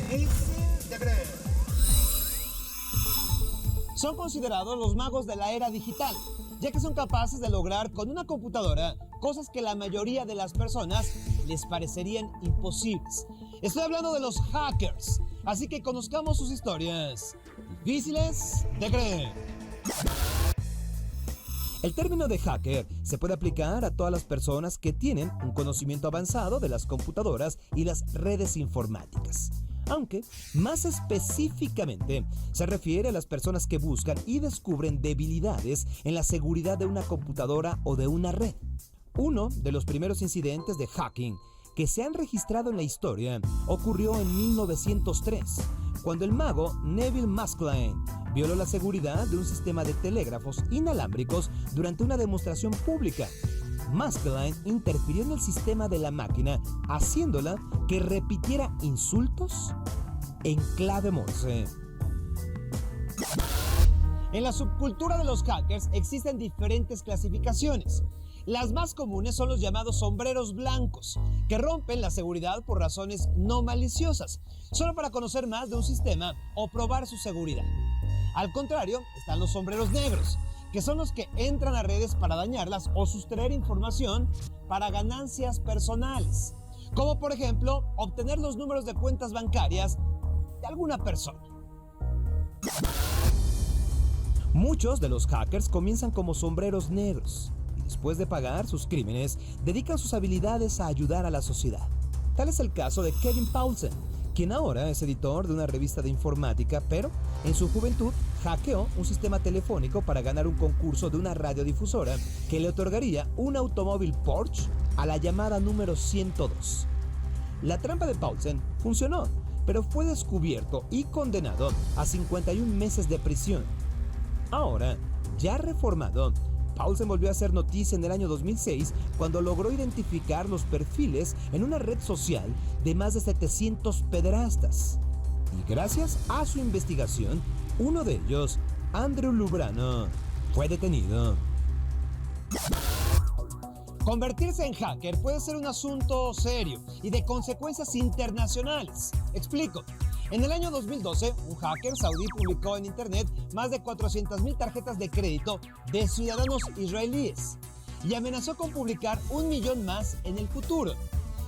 Difícil de creer. Son considerados los magos de la era digital, ya que son capaces de lograr con una computadora cosas que la mayoría de las personas les parecerían imposibles. Estoy hablando de los hackers, así que conozcamos sus historias difíciles de creer. El término de hacker se puede aplicar a todas las personas que tienen un conocimiento avanzado de las computadoras y las redes informáticas. Aunque, más específicamente, se refiere a las personas que buscan y descubren debilidades en la seguridad de una computadora o de una red. Uno de los primeros incidentes de hacking que se han registrado en la historia ocurrió en 1903, cuando el mago Neville Maskelyne violó la seguridad de un sistema de telégrafos inalámbricos durante una demostración pública. Maskelyne interfirió en el sistema de la máquina, haciéndola que repitiera insultos en clave Morse. En la subcultura de los hackers existen diferentes clasificaciones. Las más comunes son los llamados sombreros blancos, que rompen la seguridad por razones no maliciosas, solo para conocer más de un sistema o probar su seguridad. Al contrario, están los sombreros negros, que son los que entran a redes para dañarlas o sustraer información para ganancias personales, como por ejemplo obtener los números de cuentas bancarias de alguna persona. Muchos de los hackers comienzan como sombreros negros y después de pagar sus crímenes dedican sus habilidades a ayudar a la sociedad. Tal es el caso de Kevin Paulsen, quien ahora es editor de una revista de informática, pero en su juventud hackeó un sistema telefónico para ganar un concurso de una radiodifusora que le otorgaría un automóvil Porsche a la llamada número 102. La trampa de Paulsen funcionó, pero fue descubierto y condenado a 51 meses de prisión. Ahora, ya reformado, Paulsen volvió a hacer noticia en el año 2006 cuando logró identificar los perfiles en una red social de más de 700 pederastas. Y gracias a su investigación, uno de ellos, Andrew Lubrano, fue detenido. Convertirse en hacker puede ser un asunto serio y de consecuencias internacionales. Explico. En el año 2012, un hacker saudí publicó en internet más de 400,000 tarjetas de crédito de ciudadanos israelíes y amenazó con publicar 1,000,000 más en el futuro.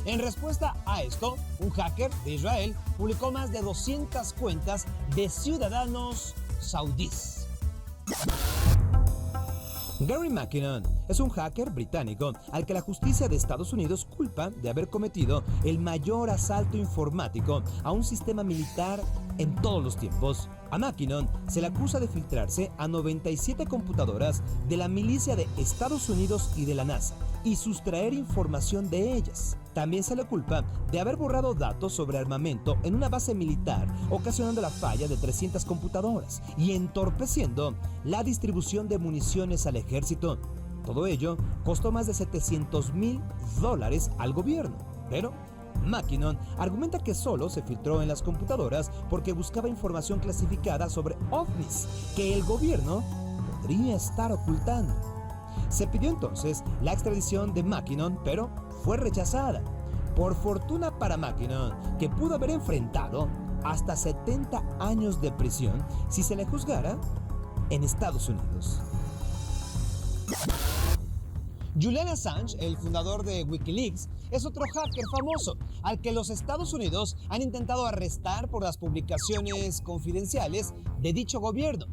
En respuesta a esto, un hacker de Israel publicó más de 200 cuentas de ciudadanos saudíes. Gary McKinnon es un hacker británico al que la justicia de Estados Unidos culpa de haber cometido el mayor asalto informático a un sistema militar en todos los tiempos. A McKinnon se le acusa de filtrarse a 97 computadoras de la milicia de Estados Unidos y de la NASA y sustraer información de ellas. También se le culpa de haber borrado datos sobre armamento en una base militar, ocasionando la falla de 300 computadoras y entorpeciendo la distribución de municiones al ejército. Todo ello costó más de $700,000 al gobierno, pero McKinnon argumenta que solo se filtró en las computadoras porque buscaba información clasificada sobre ovnis que el gobierno podría estar ocultando. Se pidió entonces la extradición de McKinnon, pero fue rechazada. Por fortuna para McKinnon, que pudo haber enfrentado hasta 70 años de prisión si se le juzgara en Estados Unidos. Julian Assange, el fundador de Wikileaks, es otro hacker famoso al que los Estados Unidos han intentado arrestar por las publicaciones confidenciales de dicho gobierno.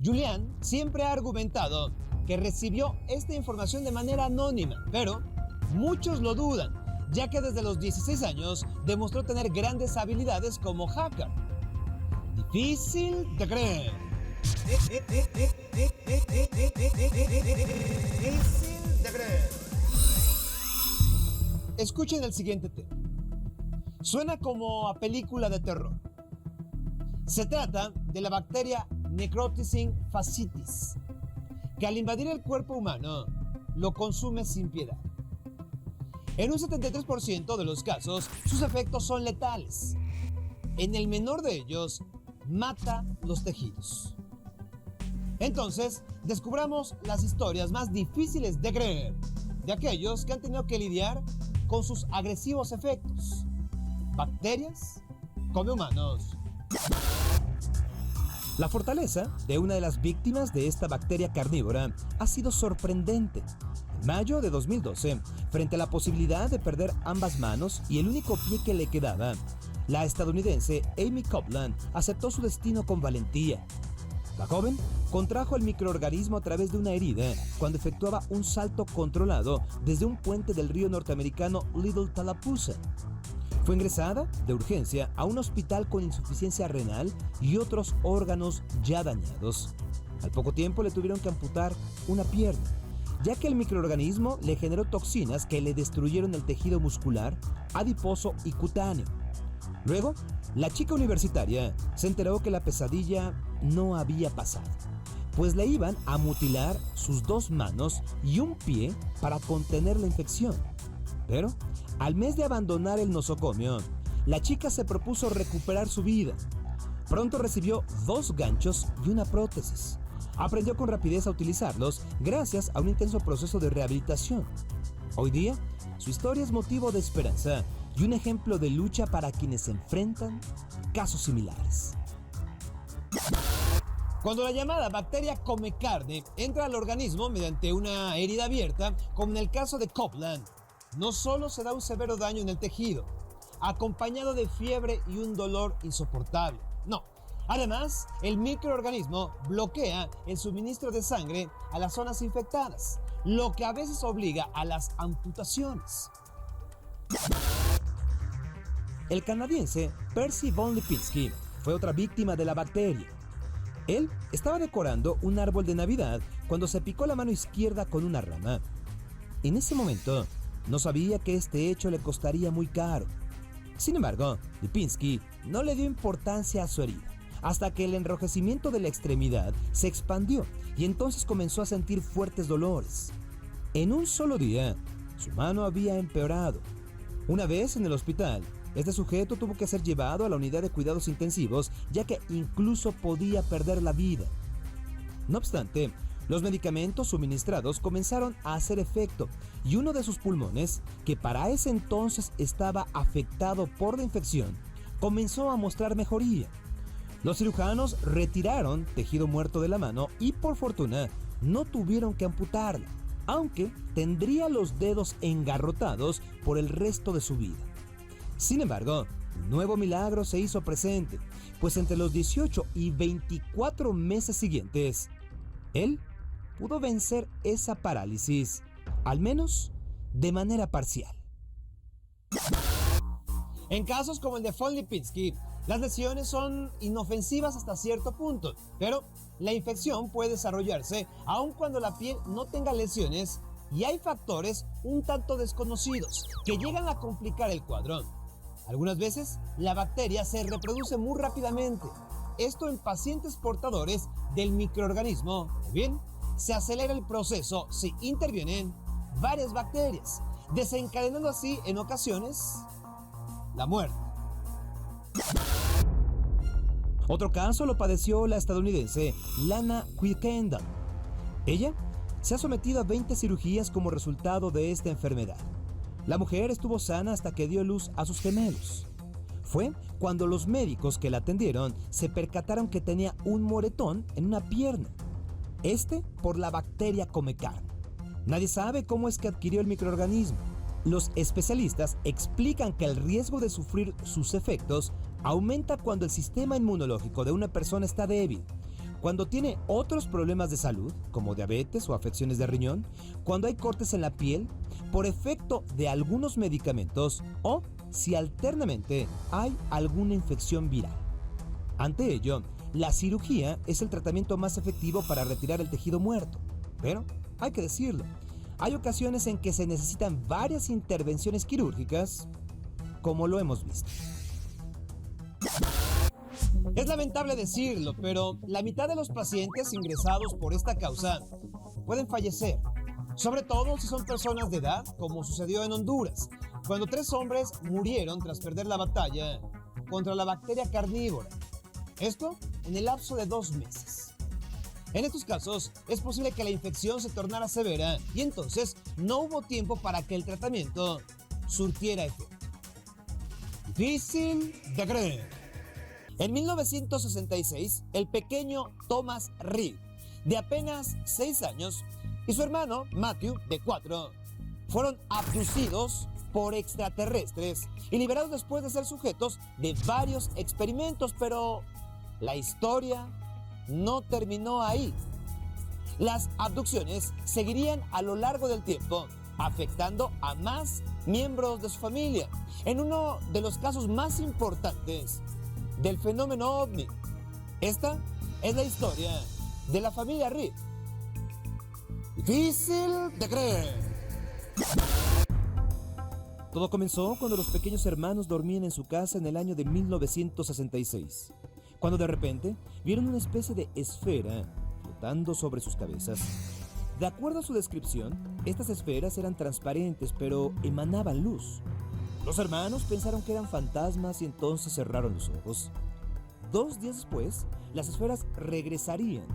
Julian siempre ha argumentado que recibió esta información de manera anónima, pero muchos lo dudan, ya que desde los 16 años demostró tener grandes habilidades como hacker. Difícil de creer. Difícil de creer. Escuchen el siguiente tema. Suena como a película de terror. Se trata de la bacteria Necrotizing fasciitis, que al invadir el cuerpo humano lo consume sin piedad. En un 73% de los casos, sus efectos son letales. En el menor de ellos, mata los tejidos. Entonces, descubramos las historias más difíciles de creer de aquellos que han tenido que lidiar con sus agresivos efectos. Bacterias come humanos. La fortaleza de una de las víctimas de esta bacteria carnívora ha sido sorprendente. En mayo de 2012, frente a la posibilidad de perder ambas manos y el único pie que le quedaba, la estadounidense Amy Copeland aceptó su destino con valentía. La joven contrajo el microorganismo a través de una herida cuando efectuaba un salto controlado desde un puente del río norteamericano Little Tallapoosa. Fue ingresada de urgencia a un hospital con insuficiencia renal y otros órganos ya dañados. Al poco tiempo le tuvieron que amputar una pierna, ya que el microorganismo le generó toxinas que le destruyeron el tejido muscular, adiposo y cutáneo. Luego, la chica universitaria se enteró que la pesadilla no había pasado, pues le iban a mutilar sus 2 manos y un pie para contener la infección. Pero, al mes de abandonar el nosocomio, la chica se propuso recuperar su vida. Pronto recibió 2 ganchos y una prótesis. Aprendió con rapidez a utilizarlos gracias a un intenso proceso de rehabilitación. Hoy día, su historia es motivo de esperanza y un ejemplo de lucha para quienes se enfrentan casos similares. Cuando la llamada bacteria come carne entra al organismo mediante una herida abierta, como en el caso de Copeland, no solo se da un severo daño en el tejido, acompañado de fiebre y un dolor insoportable. No, además, el microorganismo bloquea el suministro de sangre a las zonas infectadas, lo que a veces obliga a las amputaciones. El canadiense Percy von Lipinski fue otra víctima de la bacteria. Él estaba decorando un árbol de Navidad cuando se picó la mano izquierda con una rama. En ese momento, no sabía que este hecho le costaría muy caro. Sin embargo, Lipinski no le dio importancia a su herida, hasta que el enrojecimiento de la extremidad se expandió y entonces comenzó a sentir fuertes dolores. En un solo día, su mano había empeorado. Una vez en el hospital, este sujeto tuvo que ser llevado a la unidad de cuidados intensivos, ya que incluso podía perder la vida. No obstante, los medicamentos suministrados comenzaron a hacer efecto y uno de sus pulmones, que para ese entonces estaba afectado por la infección, comenzó a mostrar mejoría. Los cirujanos retiraron tejido muerto de la mano y por fortuna no tuvieron que amputarla, aunque tendría los dedos engarrotados por el resto de su vida. Sin embargo, un nuevo milagro se hizo presente, pues entre los 18 y 24 meses siguientes, él pudo vencer esa parálisis, al menos de manera parcial. En casos como el de von Lipinski, las lesiones son inofensivas hasta cierto punto, pero la infección puede desarrollarse aun cuando la piel no tenga lesiones y hay factores un tanto desconocidos que llegan a complicar el cuadro. Algunas veces la bacteria se reproduce muy rápidamente, esto en pacientes portadores del microorganismo, o bien se acelera el proceso si intervienen varias bacterias, desencadenando así en ocasiones la muerte. Otro caso lo padeció la estadounidense Lana Quickendall. Ella se ha sometido a 20 cirugías como resultado de esta enfermedad. La mujer estuvo sana hasta que dio luz a sus gemelos. Fue cuando los médicos que la atendieron se percataron que tenía un moretón en una pierna. Por la bacteria come carne. Nadie sabe cómo es que adquirió el microorganismo. Los especialistas explican que el riesgo de sufrir sus efectos aumenta cuando el sistema inmunológico de una persona está débil, cuando tiene otros problemas de salud, como diabetes o afecciones de riñón, cuando hay cortes en la piel, por efecto de algunos medicamentos o si alternamente hay alguna infección viral. Ante ello, la cirugía es el tratamiento más efectivo para retirar el tejido muerto. Pero, hay que decirlo, hay ocasiones en que se necesitan varias intervenciones quirúrgicas, como lo hemos visto. Es lamentable decirlo, pero la mitad de los pacientes ingresados por esta causa pueden fallecer, sobre todo si son personas de edad, como sucedió en Honduras, cuando 3 hombres murieron tras perder la batalla contra la bacteria carnívora. Esto en el lapso de 2 meses. En estos casos, es posible que la infección se tornara severa y entonces no hubo tiempo para que el tratamiento surtiera efecto. Difícil de creer. En 1966, el pequeño Thomas Reed, de apenas 6 años, y su hermano Matthew, de 4, fueron abducidos por extraterrestres y liberados después de ser sujetos de varios experimentos, pero la historia no terminó ahí. Las abducciones seguirían a lo largo del tiempo, afectando a más miembros de su familia, en uno de los casos más importantes del fenómeno ovni. Esta es la historia de la familia Reed. Difícil de creer. Todo comenzó cuando los pequeños hermanos dormían en su casa en el año de 1966, cuando de repente vieron una especie de esfera flotando sobre sus cabezas. De acuerdo a su descripción, estas esferas eran transparentes, pero emanaban luz. Los hermanos pensaron que eran fantasmas y entonces cerraron los ojos. 2 días después, las esferas regresarían.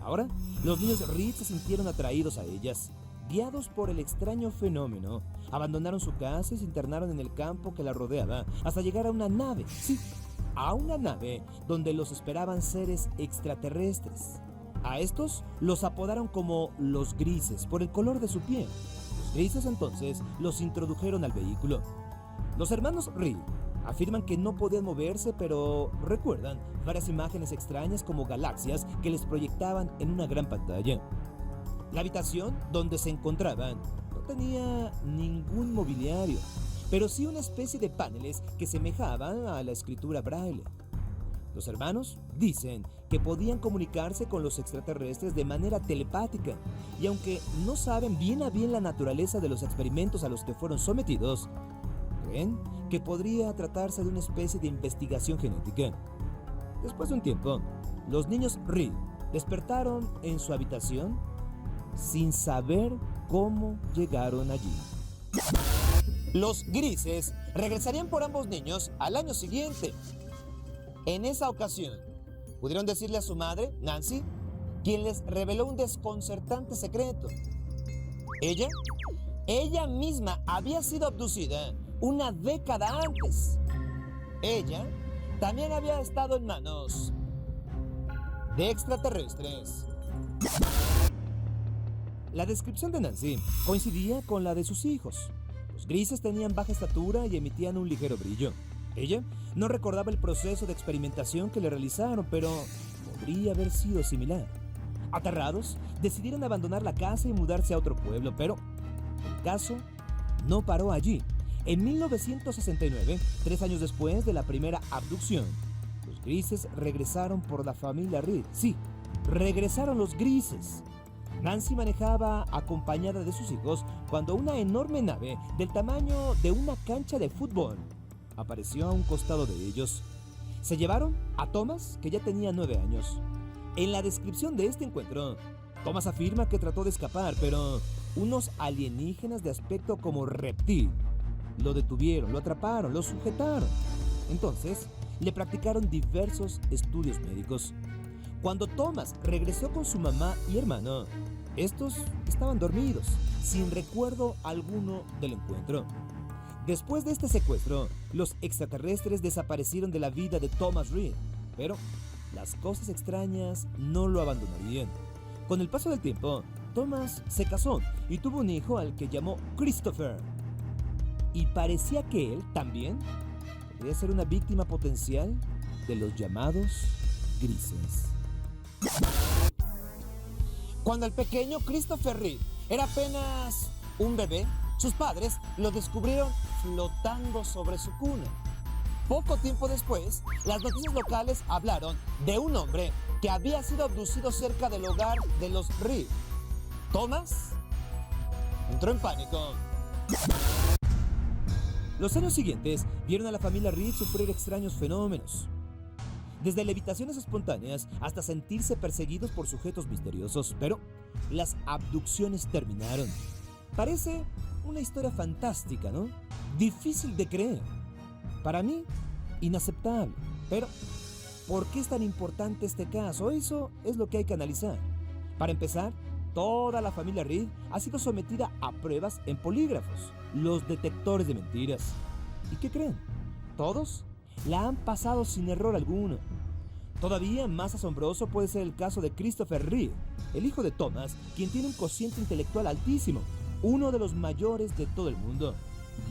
Ahora, los niños Reed se sintieron atraídos a ellas. Guiados por el extraño fenómeno, abandonaron su casa y se internaron en el campo que la rodeaba hasta llegar a una nave. Sí, a una nave donde los esperaban seres extraterrestres. A estos los apodaron como los grises por el color de su piel. Los grises entonces los introdujeron al vehículo. Los hermanos Reed afirman que no podían moverse, pero recuerdan varias imágenes extrañas como galaxias que les proyectaban en una gran pantalla. La habitación donde se encontraban no tenía ningún mobiliario, pero sí una especie de paneles que semejaban a la escritura braille. Los hermanos dicen que podían comunicarse con los extraterrestres de manera telepática, y aunque no saben bien a bien la naturaleza de los experimentos a los que fueron sometidos, creen que podría tratarse de una especie de investigación genética. Después de un tiempo, los niños Reed despertaron en su habitación sin saber cómo llegaron allí. Los grises regresarían por ambos niños al año siguiente. En esa ocasión, pudieron decirle a su madre, Nancy, quien les reveló un desconcertante secreto. Ella misma había sido abducida una década antes. Ella también había estado en manos de extraterrestres. La descripción de Nancy coincidía con la de sus hijos. Los grises tenían baja estatura y emitían un ligero brillo. Ella no recordaba el proceso de experimentación que le realizaron, pero podría haber sido similar. Aterrados, decidieron abandonar la casa y mudarse a otro pueblo, pero el caso no paró allí. En 1969, 3 años después de la primera abducción, los grises regresaron por la familia Reed. Sí, regresaron los grises. Nancy manejaba acompañada de sus hijos cuando una enorme nave del tamaño de una cancha de fútbol apareció a un costado de ellos. Se llevaron a Thomas, que ya tenía 9 años. En la descripción de este encuentro, Thomas afirma que trató de escapar, pero unos alienígenas de aspecto como reptil lo detuvieron, lo atraparon, lo sujetaron. Entonces, le practicaron diversos estudios médicos. Cuando Thomas regresó con su mamá y hermano, estos estaban dormidos, sin recuerdo alguno del encuentro. Después de este secuestro, los extraterrestres desaparecieron de la vida de Thomas Reed, pero las cosas extrañas no lo abandonarían. Con el paso del tiempo, Thomas se casó y tuvo un hijo al que llamó Christopher. Y parecía que él también podría ser una víctima potencial de los llamados grises. Cuando el pequeño Christopher Reed era apenas un bebé, sus padres lo descubrieron flotando sobre su cuna. Poco tiempo después, las noticias locales hablaron de un hombre que había sido abducido cerca del hogar de los Reed. Thomas entró en pánico. Los años siguientes vieron a la familia Reed sufrir extraños fenómenos. Desde levitaciones espontáneas hasta sentirse perseguidos por sujetos misteriosos, pero las abducciones terminaron. Parece una historia fantástica, ¿no? Difícil de creer. Para mí, inaceptable. Pero, ¿por qué es tan importante este caso? Eso es lo que hay que analizar. Para empezar, toda la familia Reed ha sido sometida a pruebas en polígrafos, los detectores de mentiras. ¿Y qué creen? Todos la han pasado sin error alguno. Todavía más asombroso puede ser el caso de Christopher Reeve, el hijo de Thomas, quien tiene un cociente intelectual altísimo, uno de los mayores de todo el mundo,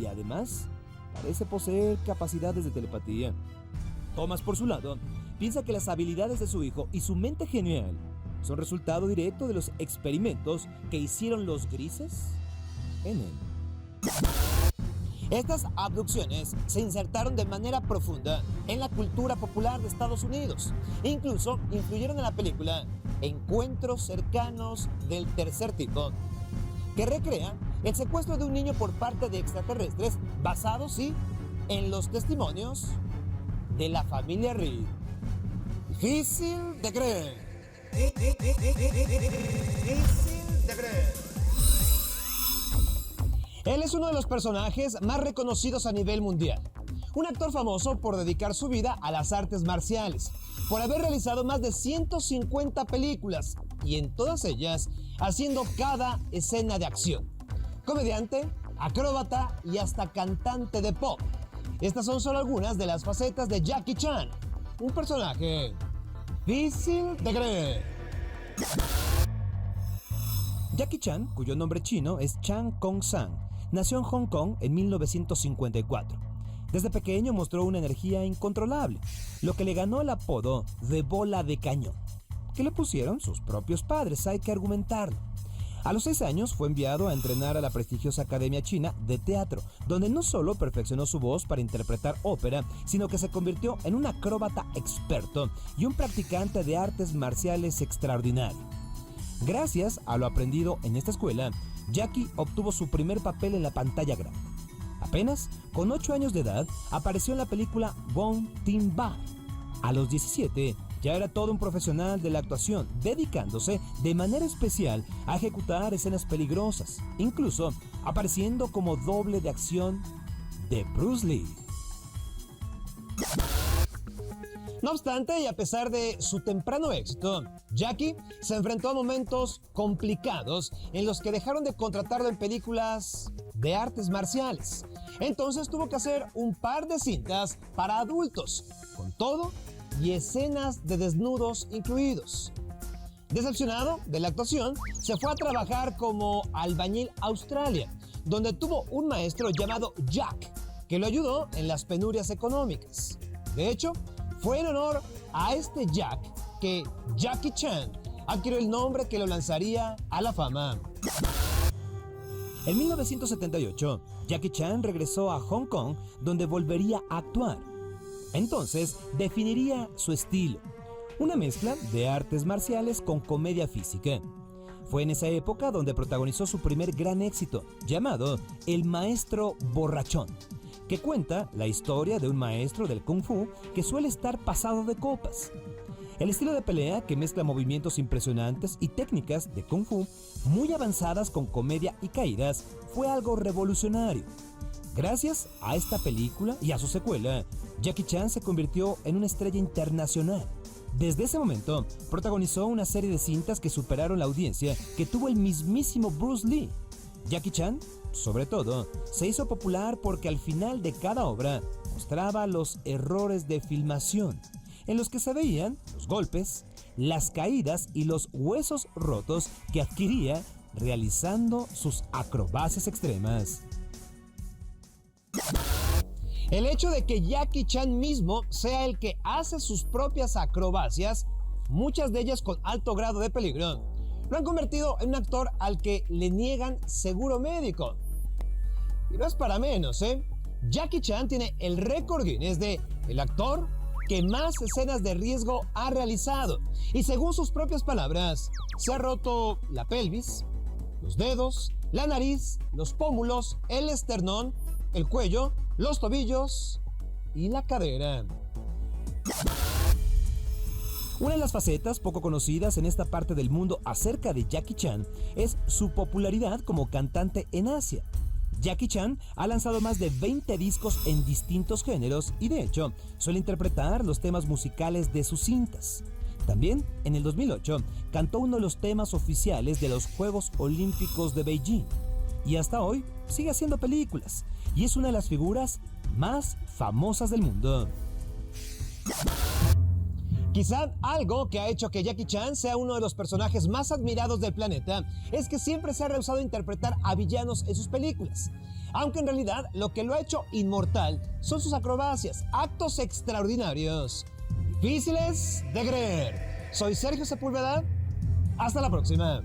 y además parece poseer capacidades de telepatía. Thomas, por su lado, piensa que las habilidades de su hijo y su mente genial son resultado directo de los experimentos que hicieron los grises en él. Estas abducciones se insertaron de manera profunda en la cultura popular de Estados Unidos e incluso influyeron en la película Encuentros cercanos del tercer tipo, que recrea el secuestro de un niño por parte de extraterrestres basado, sí, en los testimonios de la familia Reed. Difícil de creer. Difícil de creer. Él es uno de los personajes más reconocidos a nivel mundial. Un actor famoso por dedicar su vida a las artes marciales, por haber realizado más de 150 películas y en todas ellas haciendo cada escena de acción. Comediante, acróbata y hasta cantante de pop. Estas son solo algunas de las facetas de Jackie Chan, un personaje difícil de creer. Jackie Chan, cuyo nombre chino es Chan Kong-sang, nació en Hong Kong en 1954. Desde pequeño mostró una energía incontrolable, lo que le ganó el apodo de bola de cañón, que le pusieron sus propios padres, hay que argumentarlo. A los 6 años fue enviado a entrenar a la prestigiosa Academia China de Teatro, donde no solo perfeccionó su voz para interpretar ópera, sino que se convirtió en un acróbata experto y un practicante de artes marciales extraordinario. Gracias a lo aprendido en esta escuela, Jackie obtuvo su primer papel en la pantalla grande. Apenas con 8 años de edad, apareció en la película Bong Tin-Ba. A los 17, ya era todo un profesional de la actuación, dedicándose de manera especial a ejecutar escenas peligrosas, incluso apareciendo como doble de acción de Bruce Lee. No obstante, y a pesar de su temprano éxito, Jackie se enfrentó a momentos complicados en los que dejaron de contratarlo en películas de artes marciales. Entonces tuvo que hacer un par de cintas para adultos, con todo y escenas de desnudos incluidos. Decepcionado de la actuación, se fue a trabajar como albañil a Australia, donde tuvo un maestro llamado Jack, que lo ayudó en las penurias económicas. De hecho, fue en honor a este Jack que Jackie Chan adquirió el nombre que lo lanzaría a la fama. En 1978, Jackie Chan regresó a Hong Kong, donde volvería a actuar. Entonces, definiría su estilo, una mezcla de artes marciales con comedia física. Fue en esa época donde protagonizó su primer gran éxito, llamado El Maestro Borrachón, que cuenta la historia de un maestro del Kung Fu que suele estar pasado de copas. El estilo de pelea, que mezcla movimientos impresionantes y técnicas de Kung Fu muy avanzadas con comedia y caídas, fue algo revolucionario. Gracias a esta película y a su secuela, Jackie Chan se convirtió en una estrella internacional. Desde ese momento, protagonizó una serie de cintas que superaron la audiencia que tuvo el mismísimo Bruce Lee. Jackie Chan, sobre todo, se hizo popular porque al final de cada obra mostraba los errores de filmación, en los que se veían los golpes, las caídas y los huesos rotos que adquiría realizando sus acrobacias extremas. El hecho de que Jackie Chan mismo sea el que hace sus propias acrobacias, muchas de ellas con alto grado de peligro, lo han convertido en un actor al que le niegan seguro médico. Y no es para menos, ¿eh? Jackie Chan tiene el récord Guinness de el actor que más escenas de riesgo ha realizado. Y según sus propias palabras, se ha roto la pelvis, los dedos, la nariz, los pómulos, el esternón, el cuello, los tobillos y la cadera. Una de las facetas poco conocidas en esta parte del mundo acerca de Jackie Chan es su popularidad como cantante en Asia. Jackie Chan ha lanzado más de 20 discos en distintos géneros y de hecho suele interpretar los temas musicales de sus cintas. También, en el 2008, cantó uno de los temas oficiales de los Juegos Olímpicos de Beijing. Y hasta hoy sigue haciendo películas y es una de las figuras más famosas del mundo. Quizá algo que ha hecho que Jackie Chan sea uno de los personajes más admirados del planeta es que siempre se ha rehusado a interpretar a villanos en sus películas. Aunque en realidad lo que lo ha hecho inmortal son sus acrobacias, actos extraordinarios, difíciles de creer. Soy Sergio Sepúlveda, hasta la próxima.